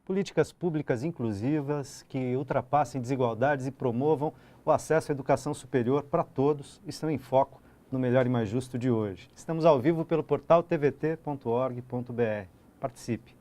políticas públicas inclusivas que ultrapassem desigualdades e promovam o acesso à educação superior para todos estão em foco no Melhor e Mais Justo de hoje. Estamos ao vivo pelo portal tvt.org.br. Participe.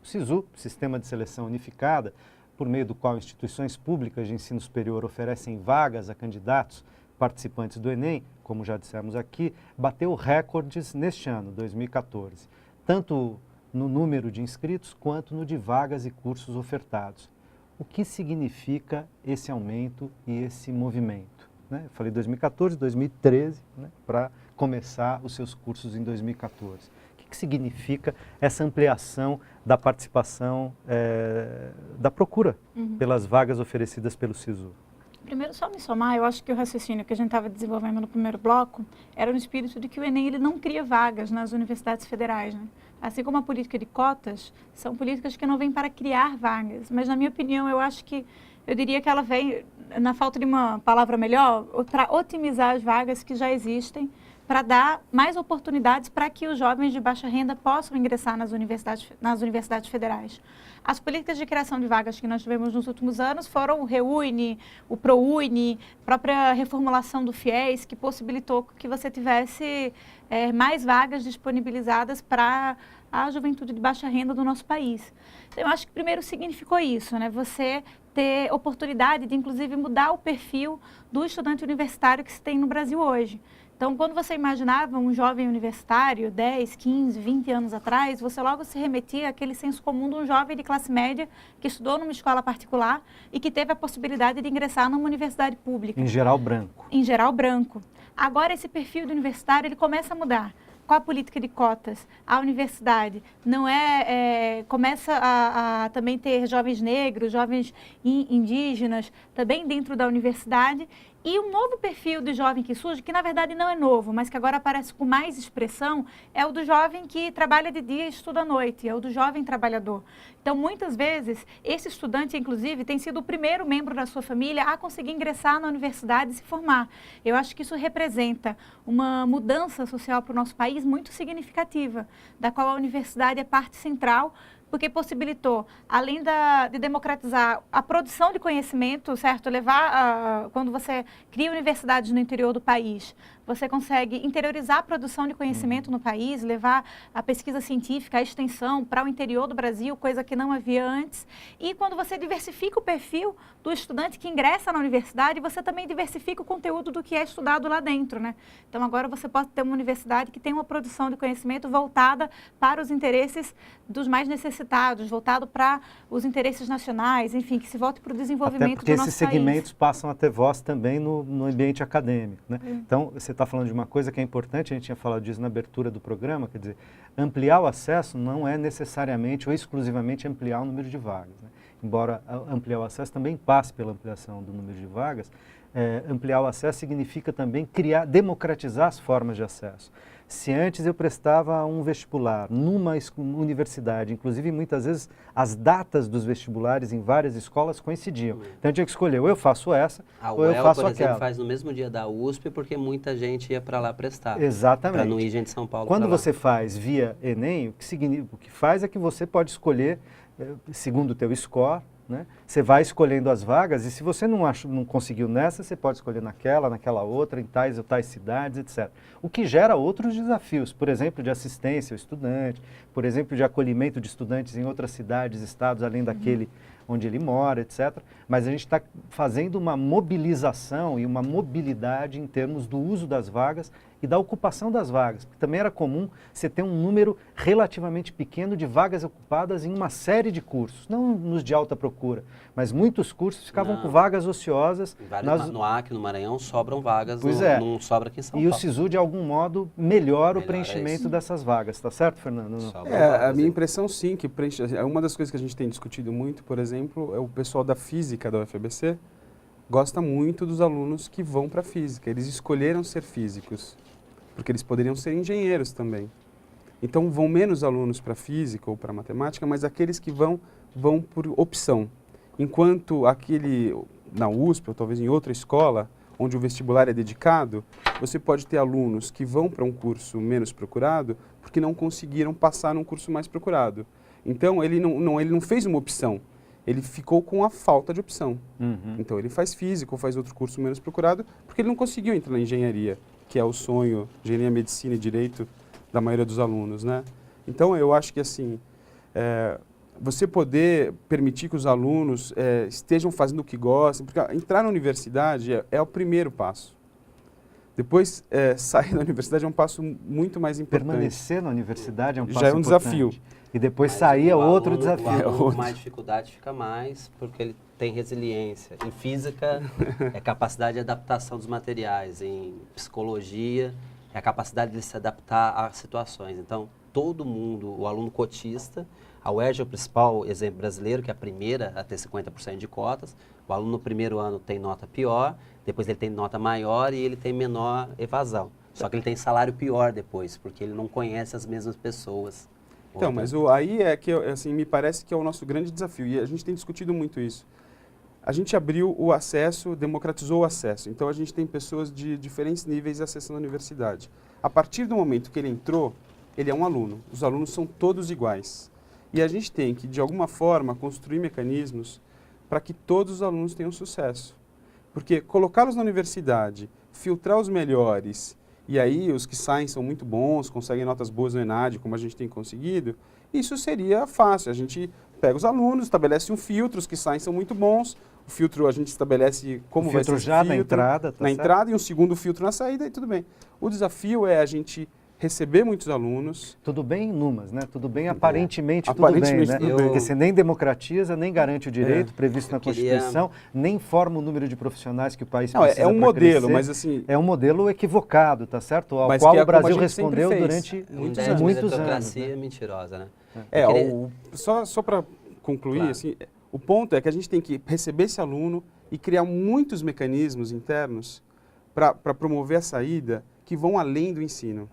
O SISU, Sistema de Seleção Unificada, por meio do qual instituições públicas de ensino superior oferecem vagas a candidatos participantes do Enem, como já dissemos aqui, bateu recordes neste ano, 2014, tanto no número de inscritos quanto no de vagas e cursos ofertados. O que significa esse aumento e esse movimento? Eu falei 2014, 2013, para começar os seus cursos em 2014. O que significa essa ampliação da participação, da procura pelas vagas oferecidas pelo SISU? Primeiro, só me somar, eu acho que o raciocínio que a gente estava desenvolvendo no primeiro bloco era no espírito de que o Enem ele não cria vagas nas universidades federais, né? Assim como a política de cotas, são políticas que não vêm para criar vagas, mas na minha opinião, eu diria que ela vem, na falta de uma palavra melhor, para otimizar as vagas que já existem, para dar mais oportunidades para que os jovens de baixa renda possam ingressar nas universidades federais. As políticas de criação de vagas que nós tivemos nos últimos anos foram o REUNE, o ProUni, a própria reformulação do FIES, que possibilitou que você tivesse mais vagas disponibilizadas para a juventude de baixa renda do nosso país. Então, eu acho que primeiro significou isso, né? Você ter oportunidade de, inclusive, mudar o perfil do estudante universitário que se tem no Brasil hoje. Então, quando você imaginava um jovem universitário, 10, 15, 20 anos atrás, você logo se remetia àquele senso comum de um jovem de classe média que estudou numa escola particular e que teve a possibilidade de ingressar numa universidade pública. Em geral, branco. Em geral, branco. Agora, esse perfil do universitário, ele começa a mudar. Com a política de cotas, a universidade começa a também ter jovens negros, jovens indígenas, também dentro da universidade. E um novo perfil de jovem que surge, que na verdade não é novo, mas que agora aparece com mais expressão, é o do jovem que trabalha de dia e estuda à noite, é o do jovem trabalhador. Então, muitas vezes, esse estudante, inclusive, tem sido o primeiro membro da sua família a conseguir ingressar na universidade e se formar. Eu acho que isso representa uma mudança social para o nosso país muito significativa, da qual a universidade é parte central, porque possibilitou, além de democratizar a produção de conhecimento, certo? Quando você cria universidades no interior do país, você consegue interiorizar a produção de conhecimento no país, levar a pesquisa científica, a extensão para o interior do Brasil, coisa que não havia antes. E quando você diversifica o perfil do estudante que ingressa na universidade, você também diversifica o conteúdo do que é estudado lá dentro, né? Então, agora você pode ter uma universidade que tem uma produção de conhecimento voltada para os interesses dos mais necessitados, voltado para os interesses nacionais, enfim, que se volte para o desenvolvimento do nosso país. Até porque esses segmentos passam a ter voz também no ambiente acadêmico, né? Então, você está falando de uma coisa que é importante, a gente tinha falado disso na abertura do programa, quer dizer, ampliar o acesso não é necessariamente ou exclusivamente ampliar o número de vagas, né? Embora ampliar o acesso também passe pela ampliação do número de vagas, ampliar o acesso significa também democratizar as formas de acesso. Se antes eu prestava um vestibular numa universidade, inclusive muitas vezes as datas dos vestibulares em várias escolas coincidiam. Então eu tinha que escolher, ou eu faço essa, ou eu faço aquela. por exemplo, faz no mesmo dia da USP, porque muita gente ia para lá prestar. Exatamente. Para não ir gente de São Paulo. Quando você faz via Enem, o que faz é que você pode escolher, segundo o teu score, né? Você vai escolhendo as vagas e se você não conseguiu nessa, você pode escolher naquela outra, em tais ou tais cidades, etc. O que gera outros desafios, por exemplo, de assistência ao estudante, por exemplo, de acolhimento de estudantes em outras cidades, estados, além daquele onde ele mora, etc. Mas a gente está fazendo uma mobilização e uma mobilidade em termos do uso das vagas e da ocupação das vagas. Porque também era comum você ter um número relativamente pequeno de vagas ocupadas em uma série de cursos, não nos de alta procura, mas muitos cursos ficavam com vagas ociosas. No Acre, no Maranhão, sobram vagas, não sobra aqui em São Paulo. E o SISU, de algum modo, melhora o preenchimento dessas vagas, tá certo, Fernando? A minha impressão, sim, que uma das coisas que a gente tem discutido muito, por exemplo, é o pessoal da física da UFABC gosta muito dos alunos que vão para a física. Eles escolheram ser físicos, porque eles poderiam ser engenheiros também. Então, vão menos alunos para física ou para matemática, mas aqueles que vão por opção. Enquanto na USP, ou talvez em outra escola, onde o vestibular é dedicado, você pode ter alunos que vão para um curso menos procurado porque não conseguiram passar num curso mais procurado. Então, ele não fez uma opção, ele ficou com a falta de opção. Então, ele faz física ou faz outro curso menos procurado, porque ele não conseguiu entrar na engenharia, que é o sonho, engenharia, medicina e direito da maioria dos alunos, né? Então, eu acho que, assim, você poder permitir que os alunos estejam fazendo o que gostam, porque entrar na universidade é o primeiro passo. Depois, sair da universidade é um passo muito mais importante. Permanecer na universidade é um passo Já é um importante. desafio. E depois Mas sair é o outro aluno- desafio. O aluno outro. com mais dificuldade fica mais, porque ele tem resiliência. Em física, é capacidade de adaptação dos materiais. Em psicologia, é a capacidade de se adaptar a situações. Então, todo mundo, o aluno cotista, a UERJ é o principal exemplo brasileiro, que é a primeira a ter 50% de cotas. O aluno no primeiro ano tem nota pior, depois ele tem nota maior e ele tem menor evasão. Só que ele tem salário pior depois, porque ele não conhece as mesmas pessoas. Então, mas aí é que, assim, me parece que é o nosso grande desafio, e a gente tem discutido muito isso. A gente abriu o acesso, democratizou o acesso, então a gente tem pessoas de diferentes níveis acessando a universidade. A partir do momento que ele entrou, ele é um aluno, os alunos são todos iguais. E a gente tem que, de alguma forma, construir mecanismos para que todos os alunos tenham sucesso. Porque colocá-los na universidade, filtrar os melhores, e aí os que saem são muito bons, conseguem notas boas no ENAD, como a gente tem conseguido, isso seria fácil. A gente pega os alunos, estabelece um filtro, os que saem são muito bons, o filtro a gente estabelece como vai ser esse já filtro, na entrada, tá na certo? entrada e um segundo filtro na saída, e tudo bem. O desafio é a gente receber muitos alunos. Tudo bem em numas, né? Tudo bem aparentemente, Aparentemente tudo bem, tudo né? bem. Porque você nem democratiza, nem garante o direito previsto na queria- Constituição, nem forma o número de profissionais que o país Não, precisa é um pra modelo, crescer. mas assim, É um modelo equivocado, tá certo? Ao Mas qual que é o como a Brasil gente sempre respondeu fez. durante Muitos ideia de muitos anos. meritocracia Né? mentirosa, né? Eu queria- só para concluir, Claro. assim, o ponto é que a gente tem que receber esse aluno e criar muitos mecanismos internos para promover a saída que vão além do ensino.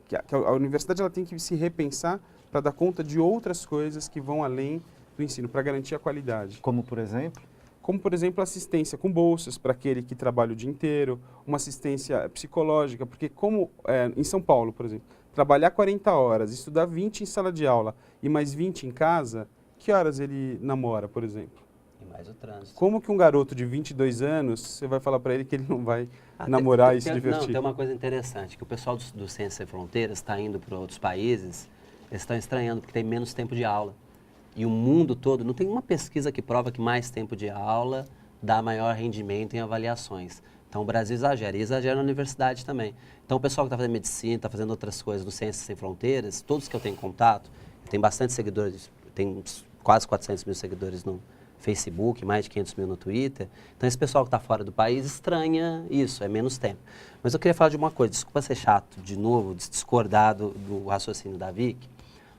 Que a universidade ela tem que se repensar para dar conta de outras coisas que vão além do ensino, para garantir a qualidade. Como, por exemplo, Como, por exemplo, assistência com bolsas para aquele que trabalha o dia inteiro, uma assistência psicológica, porque como em São Paulo, por exemplo, trabalhar 40 horas, estudar 20 em sala de aula e mais 20 em casa, que horas ele namora, por exemplo? E mais o trânsito. Como que um garoto de 22 anos, você vai falar para ele que ele não vai namorar e se divertir? Não, tem uma coisa interessante, que o pessoal do Ciências Sem Fronteiras está indo para outros países, eles estão estranhando porque tem menos tempo de aula. E o mundo todo, não tem uma pesquisa que prova que mais tempo de aula dá maior rendimento em avaliações. Então o Brasil exagera, e exagera na universidade também. Então o pessoal que está fazendo medicina, está fazendo outras coisas do Ciências Sem Fronteiras, todos que eu tenho contato, tem bastante seguidores, tem quase 400 mil seguidores no Facebook, mais de 500 mil no Twitter. Então esse pessoal que está fora do país estranha isso, é menos tempo. Mas eu queria falar de uma coisa, desculpa ser chato de novo, discordar do raciocínio da Vicky,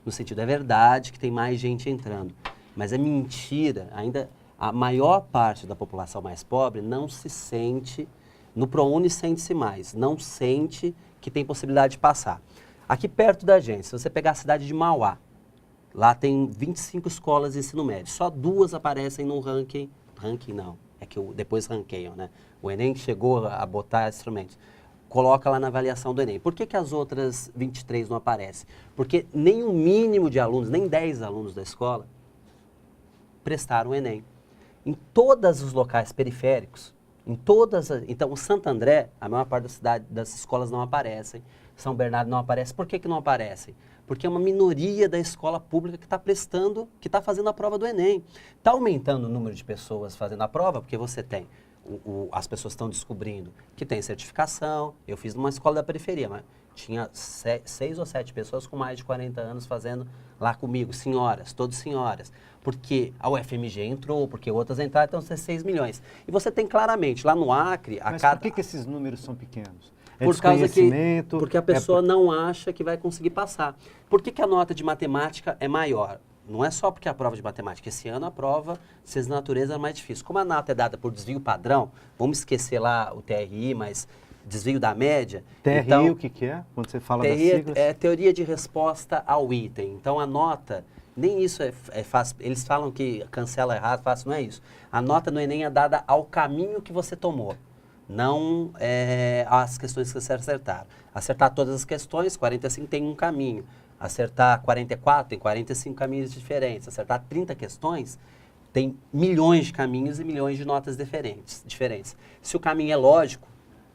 no sentido, é verdade que tem mais gente entrando, mas é mentira, ainda a maior parte da população mais pobre não se sente, no ProUni sente-se mais, não sente que tem possibilidade de passar. Aqui perto da gente, se você pegar a cidade de Mauá, lá tem 25 escolas de ensino médio, só 2 aparecem no ranking não, é que depois ranqueiam, né? O Enem chegou a botar instrumentos. Coloca lá na avaliação do Enem. Por que as outras 23 não aparecem? Porque nem o mínimo de alunos, nem 10 alunos da escola, prestaram o Enem. Em todos os locais periféricos, então o Santo André, a maior parte da cidade, das escolas não aparecem, São Bernardo não aparece. Por que não aparecem? Porque é uma minoria da escola pública que está prestando, que está fazendo a prova do Enem. Está aumentando o número de pessoas fazendo a prova, porque você tem as pessoas estão descobrindo que tem certificação. Eu fiz numa escola da periferia, mas tinha 6 ou 7 pessoas com mais de 40 anos fazendo lá comigo, senhoras, todas senhoras. Porque a UFMG entrou, porque outras entraram, então são 6 milhões. E você tem claramente, lá no Acre, mas por que esses números são pequenos? É por causa que desconhecimento? porque a pessoa não acha que vai conseguir passar. Por que a nota de matemática é maior? Não é só porque a prova de matemática. Esse ano a prova de ciências da natureza é mais difícil. Como a nota é dada por desvio padrão, vamos esquecer lá o TRI, mas desvio da média. TRI, então, o que é? Quando você fala das TRI siglas? é teoria de resposta ao item. Então a nota, nem isso é fácil. Eles falam que cancela errado, fácil, não é isso. A nota no Enem é dada ao caminho que você tomou. não as questões que você acertar. Acertar todas as questões, 45 tem um caminho. Acertar 44 tem 45 caminhos diferentes. Acertar 30 questões tem milhões de caminhos e milhões de notas diferentes. Se o caminho é lógico,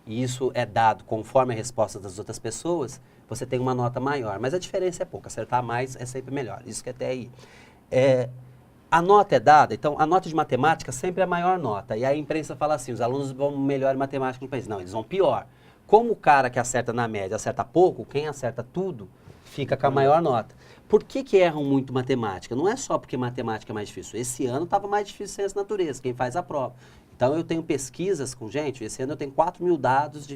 e isso é dado conforme a resposta das outras pessoas, você tem uma nota maior. Mas a diferença é pouca. Acertar mais é sempre melhor. Isso que até aí. A nota é dada, então a nota de matemática sempre é a maior nota. E aí a imprensa fala assim, os alunos vão melhor em matemática no país. Não, eles vão pior. Como o cara que acerta na média acerta pouco, quem acerta tudo fica com a maior nota. Por que erram muito matemática? Não é só porque matemática é mais difícil. Esse ano estava mais difícil ciência e natureza, quem faz a prova. Então eu tenho pesquisas com gente, esse ano eu tenho 4.000 dados,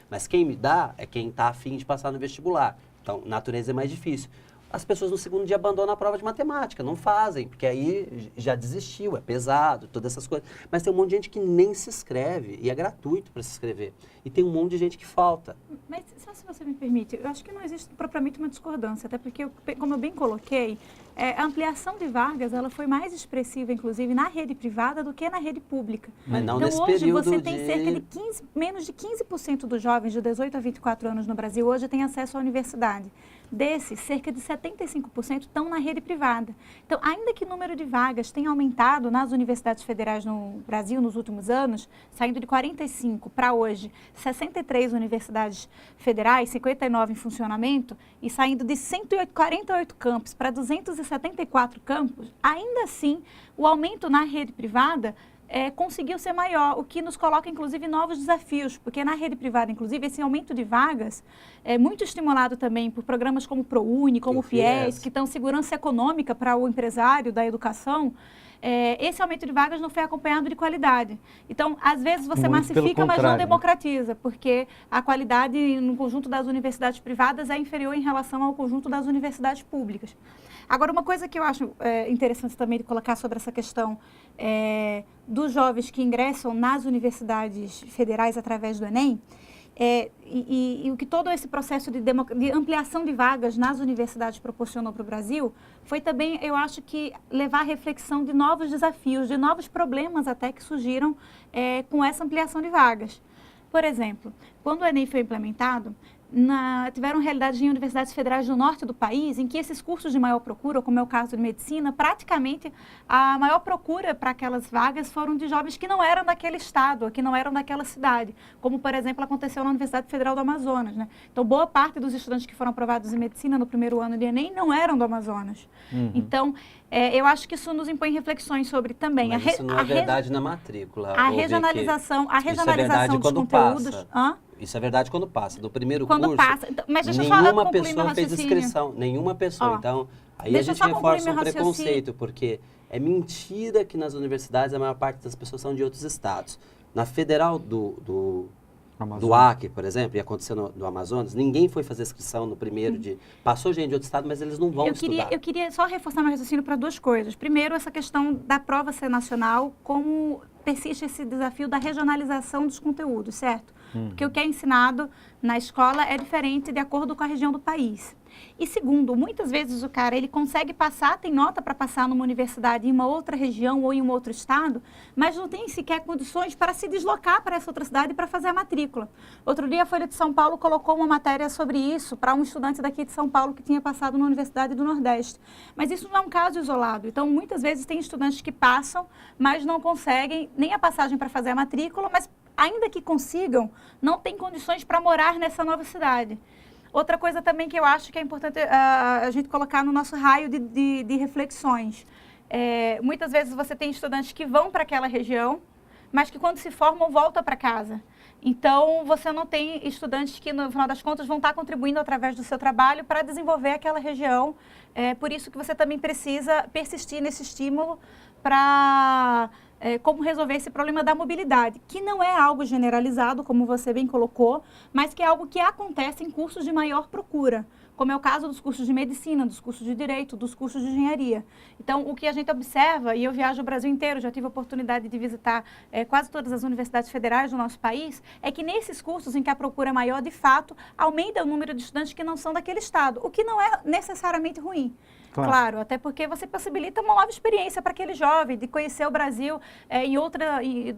mas quem me dá é quem está afim de passar no vestibular. Então natureza é mais difícil. As pessoas no segundo dia abandonam a prova de matemática, não fazem, porque aí já desistiu, é pesado, todas essas coisas. Mas tem um monte de gente que nem se inscreve, e é gratuito para se inscrever. E tem um monte de gente que falta. Mas, só se você me permite, eu acho que não existe propriamente uma discordância, até porque, como eu bem coloquei, a ampliação de vagas, ela foi mais expressiva, inclusive, na rede privada do que na rede pública. Mas não então, nesse hoje período você tem cerca de menos de 15% dos jovens de 18 a 24 anos no Brasil hoje têm acesso à universidade. Desses, cerca de 75% estão na rede privada. Então, ainda que o número de vagas tenha aumentado nas universidades federais no Brasil nos últimos anos, saindo de 45 para hoje, 63 universidades federais, 59 em funcionamento, e saindo de 148 campos para 274 campos, ainda assim, o aumento na rede privada conseguiu ser maior, o que nos coloca, inclusive, novos desafios, porque na rede privada, inclusive, esse aumento de vagas é muito estimulado também por programas como o ProUni, como o FIES, que dão segurança econômica para o empresário da educação. Esse aumento de vagas não foi acompanhado de qualidade. Então, às vezes, você massifica, mas não democratiza, porque a qualidade no conjunto das universidades privadas é inferior em relação ao conjunto das universidades públicas. Agora, uma coisa que eu acho interessante também de colocar sobre essa questão dos jovens que ingressam nas universidades federais através do Enem, e o que todo esse processo de ampliação de vagas nas universidades proporcionou para o Brasil, foi também, eu acho que, levar à reflexão de novos desafios, de novos problemas até que surgiram com essa ampliação de vagas. Por exemplo, quando o Enem foi implementado, tiveram realidades em universidades federais do norte do país, em que esses cursos de maior procura, como é o caso de medicina, praticamente a maior procura para aquelas vagas foram de jovens que não eram daquele estado, que não eram daquela cidade, como, por exemplo, aconteceu na Universidade Federal do Amazonas, né? Então, boa parte dos estudantes que foram aprovados em medicina no primeiro ano de Enem não eram do Amazonas. Então, eu acho que isso nos impõe reflexões sobre também... Mas isso não é verdade na matrícula. A regionalização dos conteúdos... Isso é verdade quando passa. Do primeiro curso, passa. Então, mas deixa nenhuma pessoa fez inscrição. Nenhuma pessoa. Então, aí a gente reforça um preconceito, porque é mentira que nas universidades a maior parte das pessoas são de outros estados. Na Federal do Acre, por exemplo, e aconteceu no Amazonas, ninguém foi fazer inscrição no primeiro dia. Passou gente de outro estado, mas eles não vão estudar. Eu queria só reforçar meu raciocínio para duas coisas. Primeiro, essa questão da prova ser nacional, como persiste esse desafio da regionalização dos conteúdos, certo? Porque o que é ensinado na escola é diferente de acordo com a região do país. E segundo, muitas vezes o cara ele consegue passar, tem nota para passar numa universidade em uma outra região ou em um outro estado, mas não tem sequer condições para se deslocar para essa outra cidade para fazer a matrícula. Outro dia a Folha de São Paulo colocou uma matéria sobre isso para um estudante daqui de São Paulo que tinha passado na Universidade do Nordeste. Mas isso não é um caso isolado. Então, muitas vezes tem estudantes que passam, mas não conseguem nem a passagem para fazer a matrícula, mas ainda que consigam, não tem condições para morar nessa nova cidade. Outra coisa também que eu acho que é importante a gente colocar no nosso raio de reflexões. Muitas vezes você tem estudantes que vão para aquela região, mas que quando se formam voltam para casa. Então, você não tem estudantes que, no final das contas, vão estar contribuindo através do seu trabalho para desenvolver aquela região. Por isso que você também precisa persistir nesse estímulo para... como resolver esse problema da mobilidade, que não é algo generalizado, como você bem colocou, mas que é algo que acontece em cursos de maior procura, como é o caso dos cursos de medicina, dos cursos de direito, dos cursos de engenharia. Então, o que a gente observa, e eu viajo o Brasil inteiro, já tive a oportunidade de visitar quase todas as universidades federais do nosso país, é que nesses cursos em que a procura é maior, de fato, aumenta o número de estudantes que não são daquele estado, o que não é necessariamente ruim. Claro, até porque você possibilita uma nova experiência para aquele jovem, de conhecer o Brasil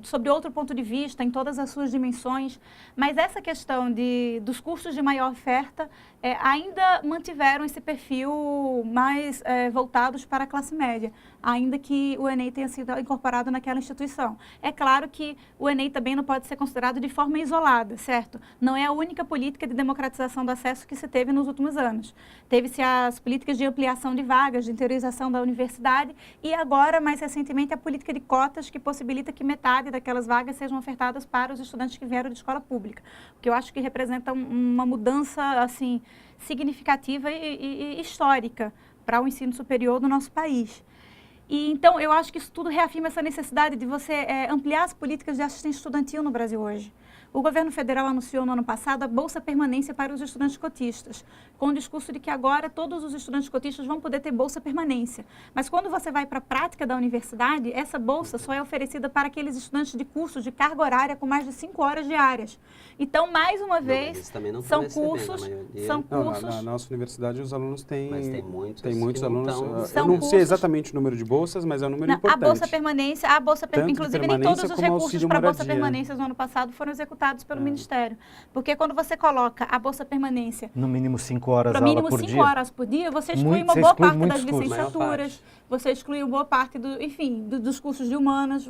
sobre outro ponto de vista, em todas as suas dimensões. Mas essa questão dos cursos de maior oferta ainda mantiveram esse perfil mais voltados para a classe média, ainda que o Enem tenha sido incorporado naquela instituição. É claro que o Enem também não pode ser considerado de forma isolada, certo? Não é a única política de democratização do acesso que se teve nos últimos anos. Teve-se as políticas de ampliação de vagas, de interiorização da universidade e agora, mais recentemente, a política de cotas que possibilita que metade daquelas vagas sejam ofertadas para os estudantes que vieram de escola pública, o que eu acho que representa uma mudança, assim, significativa e histórica para o ensino superior do nosso país. E, então, eu acho que isso tudo reafirma essa necessidade de você ampliar as políticas de assistência estudantil no Brasil hoje. O governo federal anunciou no ano passado a Bolsa Permanência para os estudantes cotistas, com o discurso de que agora todos os estudantes cotistas vão poder ter Bolsa Permanência. Mas quando você vai para a prática da universidade, essa bolsa só é oferecida para aqueles estudantes de cursos de carga horária com mais de 5 horas diárias. Então, mais uma vez, são cursos... Na nossa universidade, os alunos têm... Mas tem muitos alunos. Eu não sei exatamente o número de bolsas, mas é um número importante. A Bolsa Permanência, inclusive nem todos os recursos para a Bolsa Permanência no ano passado foram executados pelo Ministério. Porque quando você coloca a Bolsa Permanência... No mínimo 5 horas no mínimo 5 horas por dia, você exclui uma boa parte das licenciaturas, você exclui uma boa parte dos cursos de humanas.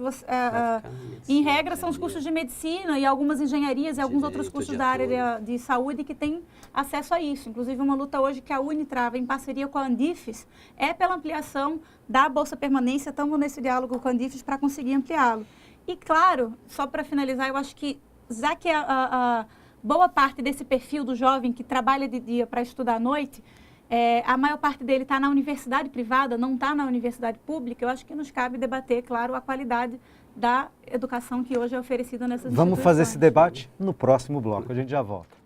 Em regra, são os cursos de medicina e algumas engenharias e alguns outros cursos da área de saúde que têm acesso a isso. Inclusive, uma luta hoje que a Uni trava em parceria com a Andifes é pela ampliação da Bolsa Permanência. Estamos nesse diálogo com a Andifes para conseguir ampliá-lo. E, claro, só para finalizar, eu acho que já que a boa parte desse perfil do jovem que trabalha de dia para estudar à noite, a maior parte dele está na universidade privada, não está na universidade pública, eu acho que nos cabe debater, claro, a qualidade da educação que hoje é oferecida nessas instituições. Vamos fazer esse debate no próximo bloco, a gente já volta.